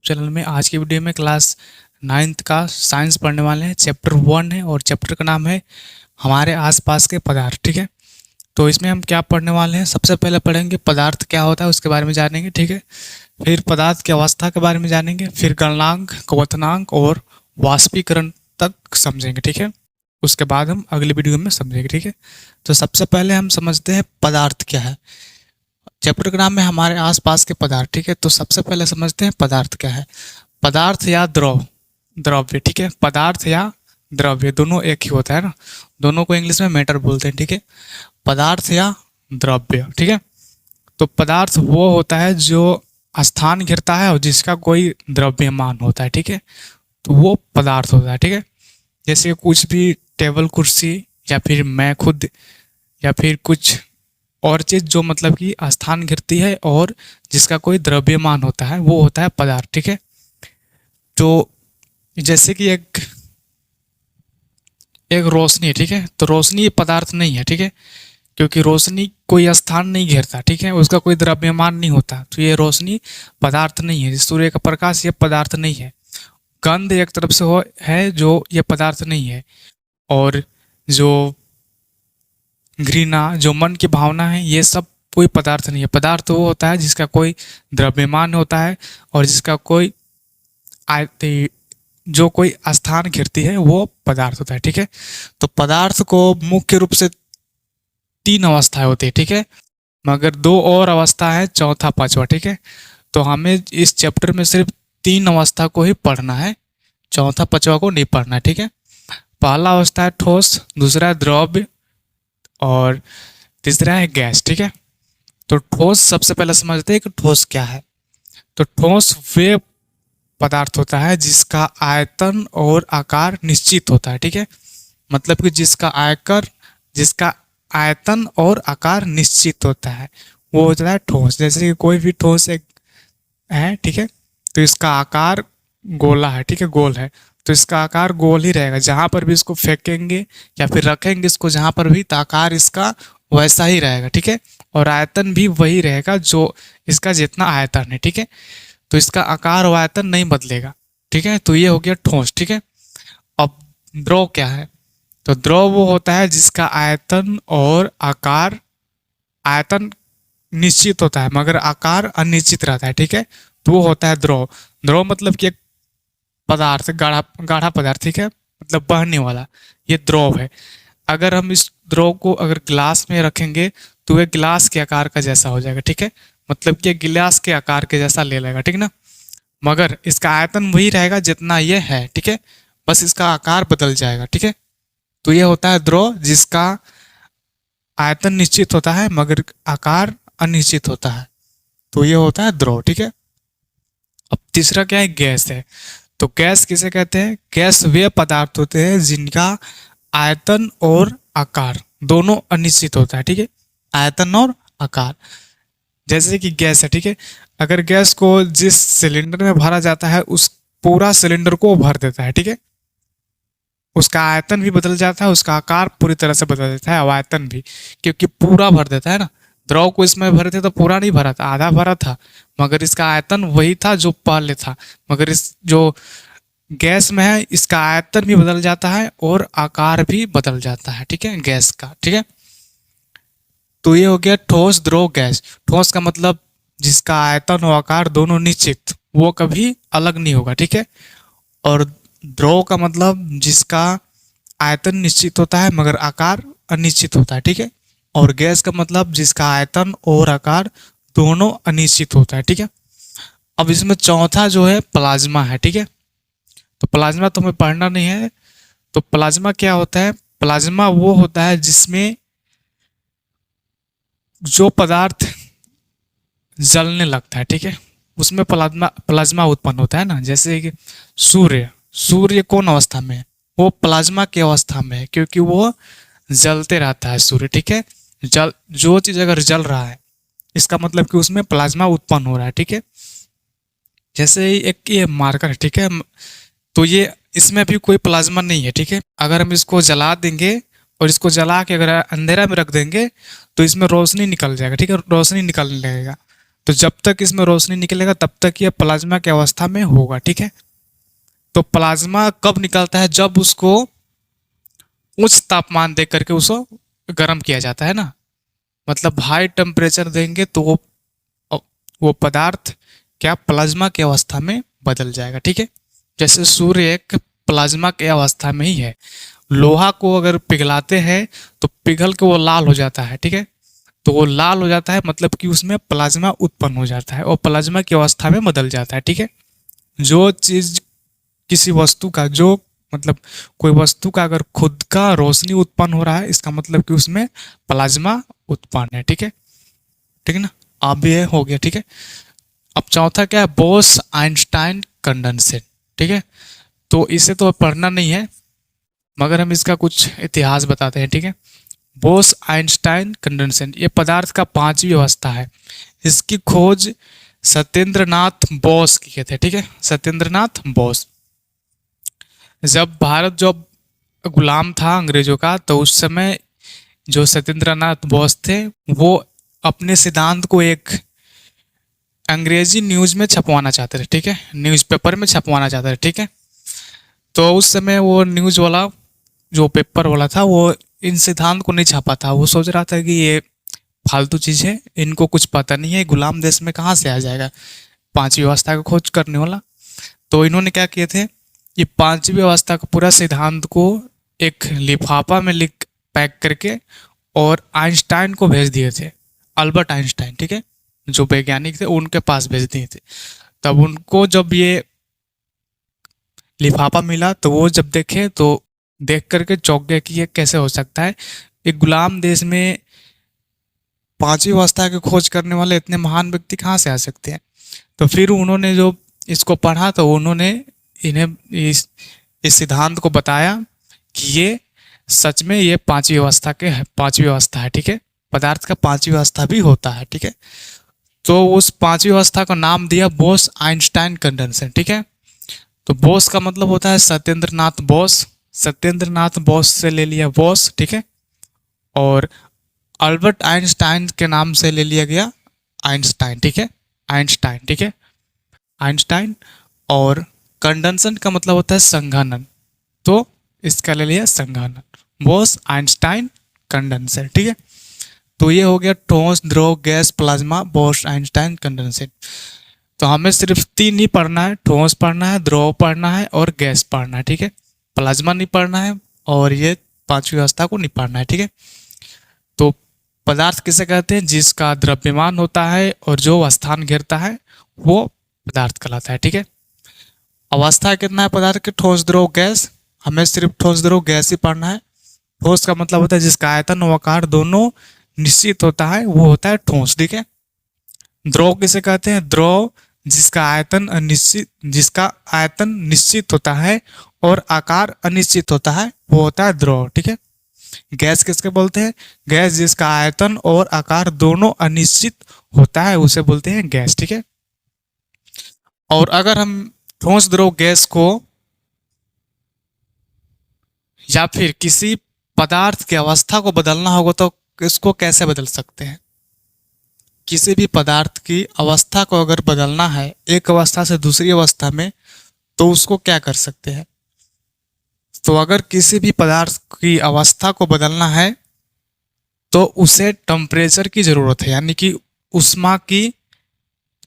Channel में। आज की वीडियो में क्लास 9th का साइंस पढ़ने वाले हैं। चैप्टर 1 है और चैप्टर का नाम है हमारे आसपास के पदार्थ। ठीक है, तो इसमें हम क्या पढ़ने वाले हैं, सबसे पहले पढ़ेंगे पदार्थ क्या होता है उसके बारे में जानेंगे। ठीक है, फिर पदार्थ की अवस्था के बारे में जानेंगे, फिर गलनांक, क्वथनांक और वाष्पीकरण तक समझेंगे। ठीक है, उसके बाद हम अगली वीडियो में समझेंगे। ठीक है, तो सबसे पहले हम समझते हैं पदार्थ क्या है। चैप्टर का नाम है हमारे आसपास के पदार्थ। ठीक है, तो सबसे पहले समझते हैं पदार्थ क्या है। पदार्थ या द्रव्य। ठीक है, पदार्थ या द्रव्य दोनों एक ही होता है ना, दोनों को इंग्लिश में मैटर बोलते हैं। ठीक है, पदार्थ या द्रव्य। ठीक है, तो पदार्थ वो होता है जो स्थान घेरता है और जिसका कोई द्रव्यमान होता है। ठीक है, तो वो पदार्थ होता है। ठीक है, जैसे कुछ भी टेबल कुर्सी या फिर मैं खुद या फिर कुछ और चीज जो मतलब कि स्थान घेरती है और जिसका कोई द्रव्यमान होता है वो होता है पदार्थ। ठीक है, तो जैसे कि एक रोशनी। ठीक है, तो रोशनी पदार्थ नहीं है। ठीक है, क्योंकि रोशनी कोई स्थान नहीं घेरता। ठीक है, उसका कोई द्रव्यमान नहीं होता, तो ये रोशनी पदार्थ नहीं है। सूर्य का प्रकाश ये पदार्थ नहीं है। गंध एक तरफ से हो है जो ये पदार्थ नहीं है। और जो घृणा, जो मन की भावना है, ये सब कोई पदार्थ नहीं है। पदार्थ वो होता है जिसका कोई द्रव्यमान होता है और जिसका कोई जो कोई स्थान घेरती है वो पदार्थ होता है। ठीक है, तो पदार्थ को मुख्य रूप से 3 अवस्थाएं होती है। ठीक है, मगर 2 और अवस्था है, चौथा पांचवा। ठीक है, तो हमें इस चैप्टर में सिर्फ 3 अवस्था को ही पढ़ना है, चौथा पांचवा को नहीं पढ़ना है। ठीक है, पहला अवस्था है ठोस, दूसरा है द्रव्य और तीसरा है गैस। ठीक है, तो ठोस सबसे पहले समझते हैं कि ठोस क्या है। तो ठोस वे पदार्थ होता है जिसका आयतन और आकार निश्चित होता है। ठीक है, मतलब कि जिसका आयतन और आकार निश्चित होता है वो होता है ठोस। जैसे कि कोई भी ठोस एक है, ठीक है, तो इसका आकार गोला है। ठीक है, गोल है, तो इसका आकार गोल ही रहेगा। जहां पर भी इसको फेंकेंगे या फिर रखेंगे इसको जहां पर भी, तो आकार इसका वैसा ही रहेगा। ठीक है, और आयतन भी वही रहेगा जो इसका जितना आयतन है। ठीक है, तो इसका आकार और आयतन नहीं बदलेगा। ठीक है, तो ये हो गया ठोस। ठीक है, अब द्रव क्या है। तो द्रव वो होता है जिसका आयतन और आकार, आयतन निश्चित होता है मगर आकार अनिश्चित रहता है। ठीक है, तो वो होता है द्रव। द्रव मतलब कि एक पदार्थ, गाढ़ा गाढ़ा पदार्थ। ठीक है, मतलब बहने वाला, ये द्रव है। अगर हम इस द्रव को अगर गिलास में रखेंगे तो वह गिलास के आकार का जैसा हो जाएगा। ठीक है, मतलब कि गिलास के आकार के जैसा ले लेगा। ठीक ना, मगर इसका आयतन वही रहेगा जितना ये है। ठीक है, बस इसका आकार बदल जाएगा। ठीक है, तो ये होता है द्रव जिसका आयतन निश्चित होता है मगर आकार अनिश्चित होता है, तो ये होता है द्रव। ठीक है, अब तीसरा क्या है, गैस है। तो गैस किसे कहते हैं। गैस वे पदार्थ होते हैं जिनका आयतन और आकार दोनों अनिश्चित होता है। ठीक है, आयतन और आकार। जैसे कि गैस है, ठीक है, अगर गैस को जिस सिलेंडर में भरा जाता है उस पूरा सिलेंडर को भर देता है। ठीक है, उसका आयतन भी बदल जाता है, उसका आकार पूरी तरह से बदल देता है और आयतन भी, क्योंकि पूरा भर देता है ना। द्रव को इसमें भरे थे तो पूरा नहीं भरा था, आधा भरा था, मगर इसका आयतन वही था जो पहले था। मगर इस जो गैस में है इसका आयतन भी बदल जाता है और आकार भी बदल जाता है। ठीक है, गैस का। ठीक है, तो ये हो गया ठोस, द्रव, गैस। ठोस का मतलब जिसका आयतन और आकार दोनों निश्चित, वो कभी अलग नहीं होगा। ठीक है, और द्रव का मतलब जिसका आयतन निश्चित होता है मगर आकार अनिश्चित होता है। ठीक है, और गैस का मतलब जिसका आयतन और आकार दोनों अनिश्चित होता है। ठीक है, अब इसमें चौथा जो है प्लाज्मा है। ठीक है, तो प्लाज्मा तो हमें पढ़ना नहीं है। तो प्लाज्मा क्या होता है। प्लाज्मा वो होता है जिसमें जो पदार्थ जलने लगता है। ठीक है, उसमें प्लाज्मा उत्पन्न होता है ना। जैसे कि सूर्य कौन अवस्था में है, वो प्लाज्मा की अवस्था में है, क्योंकि वो जलते रहता है सूर्य। ठीक है, जल जो चीज अगर जल रहा है इसका मतलब कि उसमें प्लाज्मा उत्पन्न हो रहा है। ठीक है, जैसे ही एक ये मार्कर है, ठीक है, तो ये इसमें भी कोई प्लाज्मा नहीं है। ठीक है, अगर हम इसको जला देंगे और इसको जला के अगर अंधेरा में रख देंगे तो इसमें रोशनी निकल जाएगा। ठीक है, रोशनी निकलने लगेगा, तो जब तक इसमें रोशनी निकलेगा तब तक ये प्लाज्मा की अवस्था में होगा, ठीक है। तो प्लाज्मा कब निकलता है? जब उसको उच्च तापमान दे करके उसको गर्म किया जाता है ना, मतलब हाई टेम्परेचर देंगे तो वो पदार्थ क्या प्लाज्मा की अवस्था में बदल जाएगा, ठीक है। जैसे सूर्य एक प्लाज्मा की अवस्था में ही है। लोहा को अगर पिघलाते हैं तो पिघल के वो लाल हो जाता है, ठीक है। तो वो लाल हो जाता है मतलब कि उसमें प्लाज्मा उत्पन्न हो जाता है और प्लाज्मा की अवस्था में बदल जाता है, ठीक है। जो चीज किसी वस्तु का जो मतलब कोई वस्तु का अगर खुद का रोशनी उत्पन्न हो रहा है, इसका मतलब कि उसमें प्लाज्मा उत्पन्न है, ठीक है। ठीक है ना। अब ये हो गया, ठीक है। अब चौथा क्या है? बोस आइंस्टाइन कंडेंसेट, ठीक है। तो इसे तो पढ़ना नहीं है मगर हम इसका कुछ इतिहास बताते हैं, ठीक है। बोस आइंस्टाइन कंडेंसेट ये पदार्थ का पांचवी अवस्था है। इसकी खोज सत्येंद्रनाथ बोस किए थे, ठीक है। सत्येंद्रनाथ बोस। जब भारत जो गुलाम था अंग्रेजों का, तो उस समय जो सत्येंद्रनाथ बोस थे वो अपने सिद्धांत को एक अंग्रेजी न्यूज में छपवाना चाहते थे, ठीक है। न्यूज़पेपर में छपवाना चाहते थे, ठीक है। तो उस समय वो न्यूज वाला जो पेपर वाला था वो इन सिद्धांत को नहीं छापा था। वो सोच रहा था कि ये फालतू चीज है, इनको कुछ पता नहीं है, गुलाम देश में कहाँ से आ जाएगा पांचवी अवस्था का खोज करने वाला। तो इन्होंने क्या किए थे, ये पांचवी अवस्था का पूरा सिद्धांत को एक लिफाफा में लिख पैक करके और आइंस्टाइन को भेज दिए थे। अल्बर्ट आइंस्टाइन, ठीक है, जो वैज्ञानिक थे उनके पास भेज दिए थे। तब उनको जब ये लिफाफा मिला तो वो जब देखे तो देख करके चौंक गए कि ये कैसे हो सकता है, एक गुलाम देश में पांचवी अवस्था की खोज करने वाले इतने महान व्यक्ति कहाँ से आ सकते हैं। तो फिर उन्होंने जो इसको पढ़ा तो उन्होंने इन्हें इस सिद्धांत को बताया कि ये सच में ये पांचवी अवस्था है, ठीक है। पदार्थ का पांचवी अवस्था भी होता है, ठीक है। तो उस पांचवी अवस्था का नाम दिया बोस आइंस्टाइन कंडेंसेट, ठीक है। तो बोस का मतलब होता है सत्येंद्रनाथ बोस। सत्येंद्रनाथ बोस से ले लिया बोस, ठीक है। और अल्बर्ट आइंस्टाइन के नाम से ले लिया गया आइंस्टाइन, ठीक है। आइंस्टाइन, ठीक है, आइंस्टाइन। और कंडेंसेशन का मतलब होता है संघनन, तो इसका ले लिया संघनन, बोस आइंस्टाइन कंडेंसेट, ठीक है। तो ये हो गया ठोस, द्रव, gas, plasma, Bose Einstein condensate. तो हमें सिर्फ तीन ही पढ़ना है, ठोस पढ़ना है, द्रव पढ़ना है और गैस पढ़ना है, ठीक है। प्लाज्मा नहीं पढ़ना है और ये पांचवी अवस्था को नहीं पढ़ना है, ठीक है। तो पदार्थ किसे कहते हैं? जिसका द्रव्यमान होता है और जो स्थान घेरता है वो पदार्थ कहलाता है, ठीक है। अवस्था कितना है पदार्थ के? ठोस, द्रव, गैस। हमें सिर्फ ठोस, द्रव, गैस ही पढ़ना है। ठोस का मतलब होता है जिसका आयतन और आकार दोनों निश्चित होता है, वो होता है ठोस, ठीक है। द्रव किसे कहते हैं? द्रव जिसका आयतन निश्चित होता है और आकार अनिश्चित होता है, वो होता है द्रव, ठीक है। गैस किसके बोलते हैं? गैस जिसका आयतन और आकार दोनों अनिश्चित होता है उसे बोलते हैं गैस, ठीक है। और अगर हम ठोस, द्रव, गैस को या फिर किसी पदार्थ की अवस्था को बदलना होगा तो इसको कैसे बदल सकते हैं? किसी भी पदार्थ की अवस्था को अगर बदलना है एक अवस्था से दूसरी अवस्था में, तो उसको क्या कर सकते हैं? तो अगर किसी भी पदार्थ की अवस्था को बदलना है तो उसे टेम्परेचर की जरूरत है, यानी कि ऊष्मा की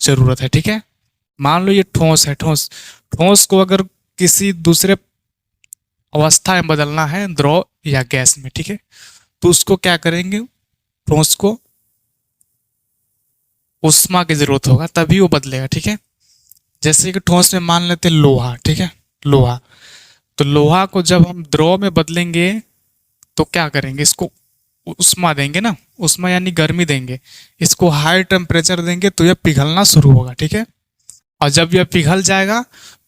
जरूरत है, ठीक है। मान लो ये ठोस है, ठोस को अगर किसी दूसरे अवस्था में बदलना है, द्रव या गैस में, ठीक है, तो उसको क्या करेंगे? ठोस को ऊष्मा की जरूरत होगा तभी वो बदलेगा, ठीक है। जैसे कि ठोस में मान लेते हैं लोहा, ठीक है, लोहा। तो लोहा को जब हम द्रव में बदलेंगे तो क्या करेंगे? इसको ऊष्मा देंगे ना, ऊष्मा यानी गर्मी देंगे, इसको हाई टेम्परेचर देंगे तो यह पिघलना शुरू होगा, ठीक है। और जब यह पिघल जाएगा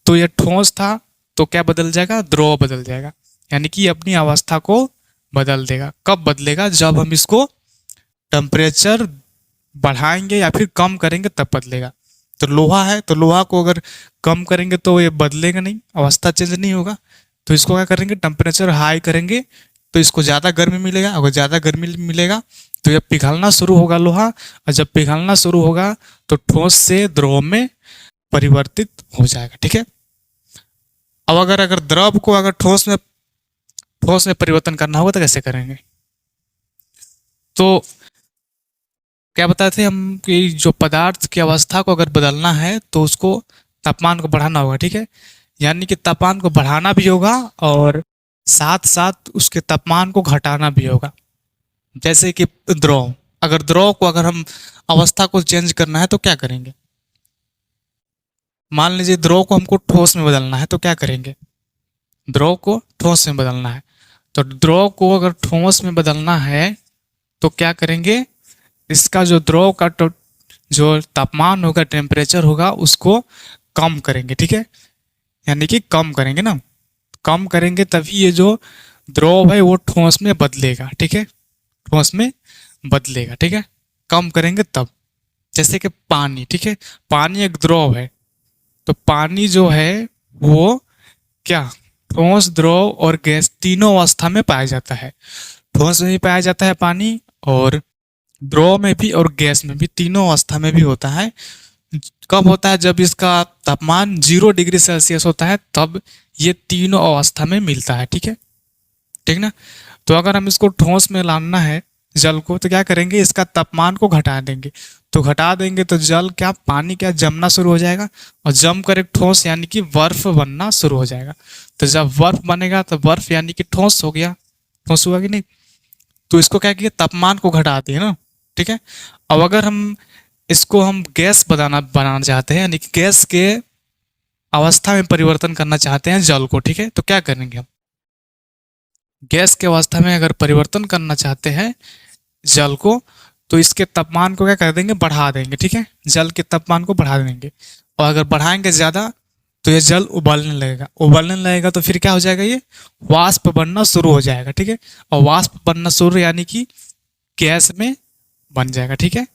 तो यह ठोस था तो क्या बदल जाएगा? द्रव बदल जाएगा, यानी कि अपनी अवस्था को बदल देगा। कब बदलेगा? जब हम इसको टेम्परेचर बढ़ाएंगे या फिर कम करेंगे तब बदलेगा। तो लोहा है तो लोहा को अगर कम करेंगे तो ये बदलेगा नहीं, अवस्था चेंज नहीं होगा। तो इसको क्या करेंगे? टेम्परेचर हाई करेंगे तो इसको ज़्यादा गर्मी मिलेगा, अगर ज़्यादा गर्मी मिलेगा तो जब पिघलना शुरू होगा लोहा, और जब पिघलना शुरू होगा तो ठोस से द्रव में परिवर्तित हो जाएगा। ठीक है। अब अगर द्रव को अगर ठोस में परिवर्तन करना होगा तो कैसे करेंगे? तो क्या बताए थे हम कि जो पदार्थ की अवस्था को अगर बदलना है तो उसको तापमान को बढ़ाना होगा। ठीक है। यानी कि तापमान को बढ़ाना भी होगा और साथ साथ उसके तापमान को घटाना भी होगा। जैसे कि द्रव, अगर द्रव को अगर हम अवस्था को चेंज करना है तो क्या करेंगे? मान लीजिए द्रव को हमको ठोस में बदलना है तो क्या करेंगे? द्रव को ठोस में बदलना है, तो द्रव को अगर ठोस में बदलना है तो क्या करेंगे? इसका जो द्रव का जो तापमान होगा, टेम्परेचर होगा, उसको कम करेंगे। ठीक है। यानी कि कम करेंगे ना, कम करेंगे तभी ये जो द्रव है वो ठोस में बदलेगा। ठीक है। ठोस में बदलेगा। ठीक है। कम करेंगे तब। जैसे कि पानी, ठीक है, पानी एक द्रव है, तो पानी जो है वो क्या, ठोस, द्रव और गैस तीनों अवस्था में पाया जाता है। ठोस में भी पाया जाता है पानी, और द्रव में भी और गैस में भी, तीनों अवस्था में भी होता है। कब होता है? जब इसका तापमान 0 डिग्री सेल्सियस होता है, तब ये तीनों अवस्था में मिलता है। ठीक है। ठीक ना। तो अगर हम इसको ठोस में लाना है जल को, तो क्या करेंगे? इसका तापमान को घटा देंगे। तो घटा देंगे तो जल क्या, पानी क्या, जमना शुरू हो जाएगा, और जम कर एक ठोस यानी कि बर्फ बनना शुरू हो जाएगा। तो जब बर्फ बनेगा तो बर्फ यानी कि ठोस हो गया, ठोस हुआ कि नहीं? तो इसको क्या किया, तापमान को घटा दिए ना। ठीक है। अब अगर इसको हम गैस बनाना चाहते हैं, यानी कि गैस के अवस्था में परिवर्तन करना चाहते हैं जल को, ठीक है, तो क्या करेंगे हम? गैस के अवस्था में अगर परिवर्तन करना चाहते हैं जल को, तो इसके तापमान को क्या कर देंगे, बढ़ा देंगे। ठीक है। जल के तापमान को बढ़ा देंगे, और अगर बढ़ाएंगे ज़्यादा तो ये जल उबलने लगेगा। उबलने लगेगा तो फिर क्या हो जाएगा, ये वाष्प बनना शुरू हो जाएगा। ठीक है। और वाष्प बनना शुरू यानी कि गैस में बन जाएगा। ठीक है।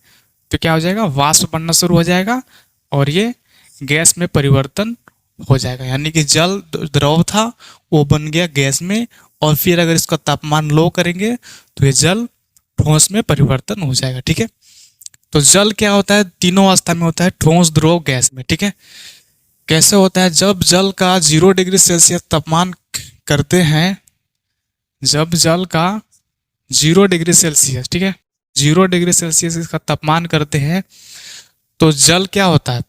तो क्या हो जाएगा, वाष्प बनना शुरू हो जाएगा, और ये गैस में परिवर्तन हो जाएगा। यानी कि जल द्रव था वो बन गया गैस में, और फिर अगर इसका तापमान लो करेंगे तो ये जल ठोस में परिवर्तन हो जाएगा। ठीक है। तो जल क्या होता है, तीनों अवस्था में होता है, ठोस, द्रव, गैस में। ठीक है। कैसे होता है? जब जल का 0 डिग्री सेल्सियस तापमान करते हैं, जब जल का 0 डिग्री सेल्सियस, ठीक है, 0 डिग्री सेल्सियस इसका तापमान करते हैं, तो जल क्या होता है,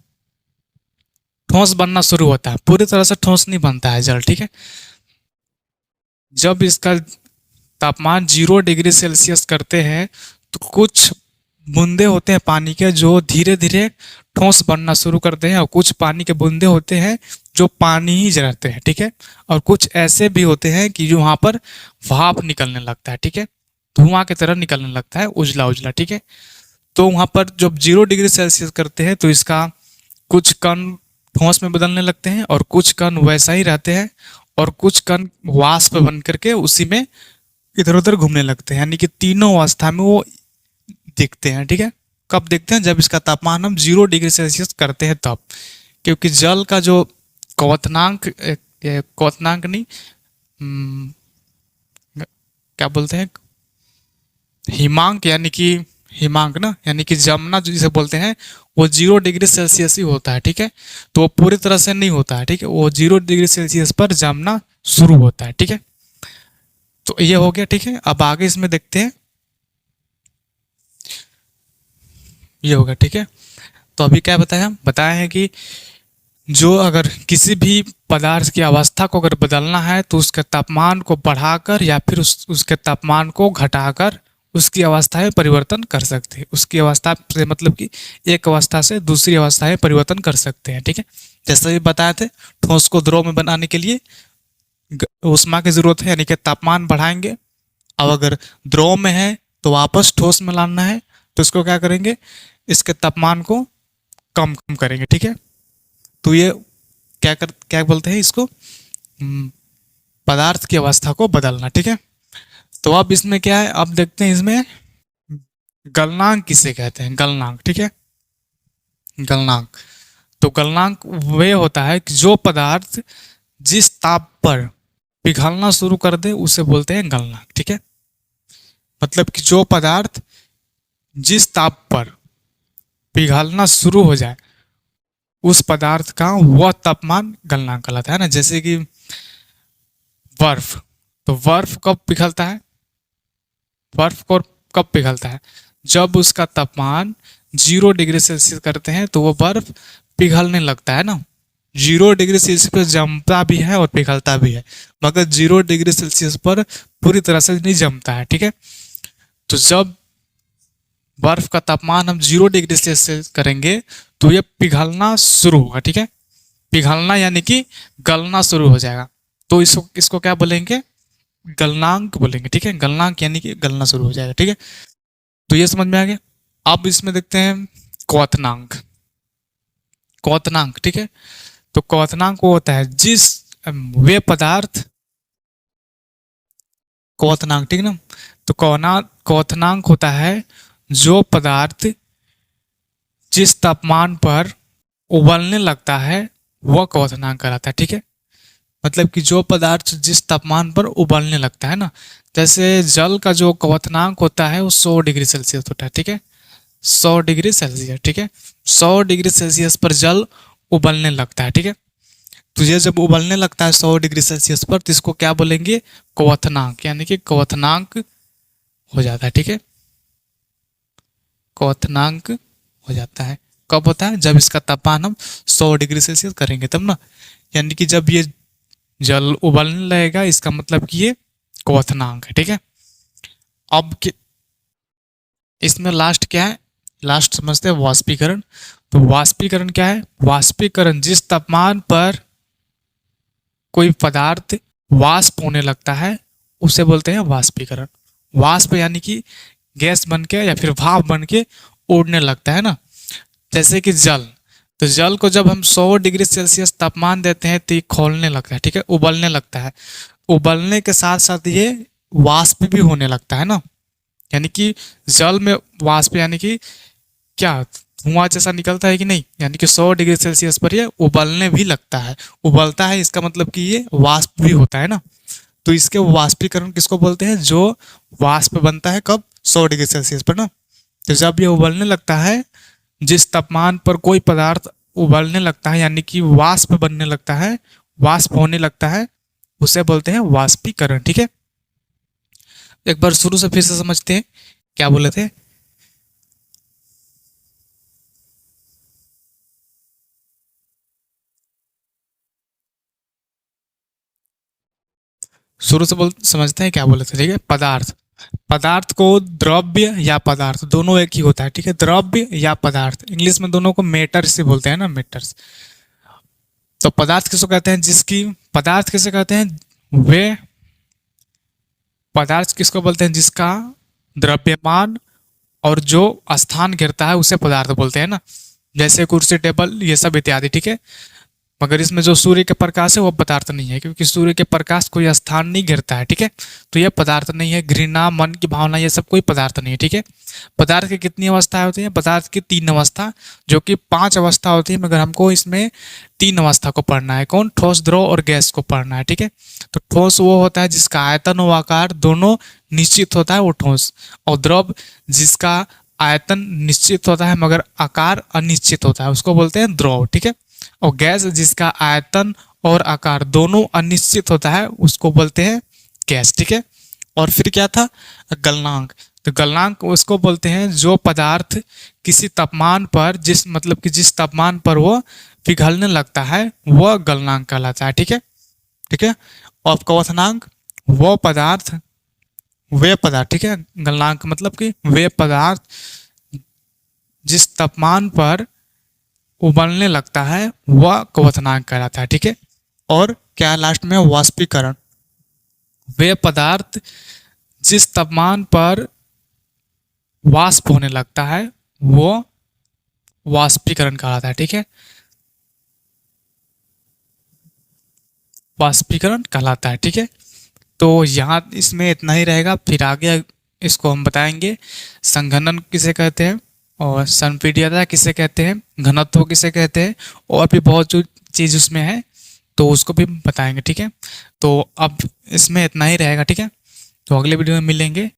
ठोस बनना शुरू होता है। पूरी तरह से ठोस नहीं बनता है जल। ठीक है। जब इसका तापमान 0 डिग्री सेल्सियस करते हैं तो कुछ बूंदे होते हैं पानी के जो धीरे धीरे ठोस बनना शुरू करते हैं, और कुछ पानी के बूंदे होते हैं जो पानी ही रहते हैं। ठीक है। और कुछ ऐसे भी होते हैं कि जो वहाँ पर भाप निकलने लगता है। ठीक है। धुआं की तरह निकलने लगता है, उजला उजला। ठीक है। तो वहाँ पर जब 0 डिग्री सेल्सियस करते हैं तो इसका कुछ कण ठोस में बदलने लगते हैं, और कुछ कण वैसा ही रहते हैं, और कुछ कण वाष्प बन करके उसी में इधर उधर घूमने लगते हैं। यानी कि तीनों अवस्था में वो दिखते हैं। ठीक है। कब दिखते हैं? जब इसका तापमान हम 0 डिग्री सेल्सियस करते हैं तब। क्योंकि जल का जो क्वथनांक नहीं, क्या बोलते हैं, हिमांक, यानी कि हिमांक ना, यानी कि जमना जिसे बोलते हैं, वो 0 डिग्री सेल्सियस ही होता है। ठीक है। तो वो पूरी तरह से नहीं होता है। ठीक है। वो 0 डिग्री सेल्सियस पर जमना शुरू होता है। ठीक है। तो ये हो गया। ठीक है। अब आगे इसमें देखते हैं, ये होगा। ठीक है। तो अभी क्या बताया है कि जो अगर किसी भी पदार्थ की अवस्था को अगर बदलना है तो उसके तापमान को बढ़ाकर या फिर उसके तापमान को घटाकर उसकी अवस्था में परिवर्तन कर सकते हैं। उसकी अवस्था से मतलब कि एक अवस्था से दूसरी अवस्था में परिवर्तन कर सकते हैं। ठीक है। जैसे भी बताए थे, ठोस को द्रव में बनाने के लिए ऊष्मा की जरूरत है, यानी कि तापमान बढ़ाएंगे। अब अगर द्रव में है तो वापस ठोस में लाना है, तो इसको क्या करेंगे, इसके तापमान को कम कम करेंगे। ठीक है। तो ये क्या बोलते हैं इसको, पदार्थ की अवस्था को बदलना। ठीक है। तो अब इसमें क्या है, अब देखते हैं इसमें गलनांक किसे कहते हैं, गलनांक। ठीक है। गलनांक, तो गलनांक वे होता है कि जो पदार्थ जिस ताप पर पिघलना शुरू कर दे उसे बोलते हैं गलनांक। ठीक है। मतलब कि जो पदार्थ जिस ताप पर पिघलना शुरू हो जाए उस पदार्थ का वह तापमान गलनांक कहलाता है ना। जैसे कि बर्फ, तो बर्फ कब पिघलता है, बर्फ को कब पिघलता है, जब उसका तापमान 0 डिग्री सेल्सियस करते हैं तो वो बर्फ पिघलने लगता है ना। 0 डिग्री सेल्सियस पर जमता भी है और पिघलता भी है, मगर 0 डिग्री सेल्सियस पर पूरी तरह से नहीं जमता है, ठीक है। तो जब बर्फ का तापमान हम 0 डिग्री सेल्सियस करेंगे तो ये पिघलना शुरू होगा, ठीक है। पिघलना यानी कि गलना शुरू हो जाएगा, तो इसको इसको क्या बोलेंगे, गलनांक बोलेंगे, ठीक है। गलनांक यानी कि गलना शुरू हो जाएगा, ठीक है। तो ये समझ में आ गया। अब इसमें देखते हैं क्वथनांक। क्वथनांक, ठीक है। तो क्वथनांक वो होता है जिस वे पदार्थ, क्वथनांक, ठीक है ना। तो क्वथनांक होता है जो पदार्थ जिस तापमान पर उबलने लगता है वह क्वथनांक कहलाता है, ठीक है। मतलब कि जो पदार्थ जिस तापमान पर उबलने लगता है ना, जैसे जल का जो क्वथनांक होता है वो 100 डिग्री सेल्सियस होता है, ठीक है। 100 डिग्री सेल्सियस, ठीक है। 100 डिग्री सेल्सियस पर जल उबलने लगता है, ठीक है। तो ये जब उबलने लगता है 100 डिग्री सेल्सियस पर, तो इसको क्या बोलेंगे, क्वथनांक, यानी कि क्वथनांक हो जाता है, ठीक है। क्वथनांक हो जाता है कब होता है, जब इसका तापमान हम 100 डिग्री सेल्सियस करेंगे तब ना। यानी कि जब ये जल उबलने लगेगा, इसका मतलब कि ये क्वथनांक है, ठीक है। अब इसमें लास्ट क्या है, लास्ट समझते हैं वाष्पीकरण। तो वाष्पीकरण क्या है, वाष्पीकरण जिस तापमान पर कोई पदार्थ वाष्प होने लगता है उसे बोलते हैं वाष्पीकरण। वाष्प यानी कि गैस बन के या फिर भाप बन के उड़ने लगता है ना। जैसे कि जल, तो जल को जब हम 100 डिग्री सेल्सियस तापमान देते हैं तो ये खौलने लगता है, ठीक है, उबलने लगता है। उबलने के साथ साथ ये वाष्प भी होने लगता है ना। यानी कि जल में वाष्प यानी कि क्या, धुआं जैसा निकलता है कि नहीं, यानी कि 100 डिग्री सेल्सियस पर ये उबलने भी लगता है, उबलता है, इसका मतलब कि ये वाष्प भी होता है ना। तो इसके वाष्पीकरण किसको बोलते हैं, जो वाष्प बनता है कब, 100 डिग्री सेल्सियस पर ना। तो जब ये उबलने लगता है, जिस तापमान पर कोई पदार्थ उबलने लगता है यानी कि वाष्प बनने लगता है, वाष्प होने लगता है, उसे बोलते हैं वाष्पीकरण, ठीक है। एक बार शुरू से फिर से समझते हैं, क्या बोले थे। शुरू से बोल समझते हैं क्या बोले थे, ठीक है। पदार्थ, पदार्थ को द्रव्य या पदार्थ दोनों एक ही होता है, ठीक है। द्रव्य या पदार्थ, इंग्लिश में दोनों को मेटर से बोलते हैं ना, मेटर्स। तो पदार्थ किसको कहते हैं, जिसकी, पदार्थ किसे कहते हैं, वे पदार्थ किसको बोलते हैं जिसका द्रव्यमान और जो स्थान घेरता है उसे पदार्थ बोलते हैं ना। जैसे कुर्सी, टेबल, ये सब इत्यादि, ठीक है। मगर इसमें जो सूर्य के प्रकाश है वो पदार्थ नहीं है, क्योंकि सूर्य के प्रकाश कोई स्थान नहीं घेरता है, ठीक है। तो ये पदार्थ नहीं है। घृणा, मन की भावना, ये सब कोई पदार्थ नहीं है, ठीक है। पदार्थ की कितनी अवस्थाएं होती हैं, पदार्थ की 3 अवस्था, जो कि 5 अवस्था होती है, मगर हमको इसमें 3 अवस्था को पढ़ना है। कौन, ठोस, द्रव और गैस को पढ़ना है, ठीक है। तो ठोस वो होता है जिसका आयतन और आकार दोनों निश्चित होता है, वो ठोस। और द्रव जिसका आयतन निश्चित होता है मगर आकार अनिश्चित होता है, उसको बोलते हैं द्रव, ठीक है। और गैस जिसका आयतन और आकार दोनों अनिश्चित होता है उसको बोलते हैं गैस, ठीक है। और फिर क्या था, गलनांक। तो गलनांक उसको बोलते हैं जो पदार्थ किसी तापमान पर, जिस मतलब कि जिस तापमान पर वो पिघलने लगता है वह गलनांक कहलाता है, ठीक है, ठीक है। और क्वथनांक वो पदार्थ, वे पदार्थ, ठीक है। गलनांक मतलब कि वे पदार्थ जिस तापमान पर उबलने लगता है वह क्वथनांक कहलाता है, ठीक है। और क्या लास्ट में, वाष्पीकरण, वे पदार्थ जिस तापमान पर वाष्प होने लगता है वो वाष्पीकरण कहलाता है, ठीक है, वाष्पीकरण कहलाता है, ठीक है। तो यहाँ इसमें इतना ही रहेगा, फिर आगे इसको हम बताएंगे संघनन किसे कहते हैं और संपीड्यता किसे कहते हैं, घनत्व किसे कहते हैं, और भी बहुत जो चीज़ उसमें है तो उसको भी बताएंगे, ठीक है। तो अब इसमें इतना ही रहेगा, ठीक है। तो अगले वीडियो में मिलेंगे।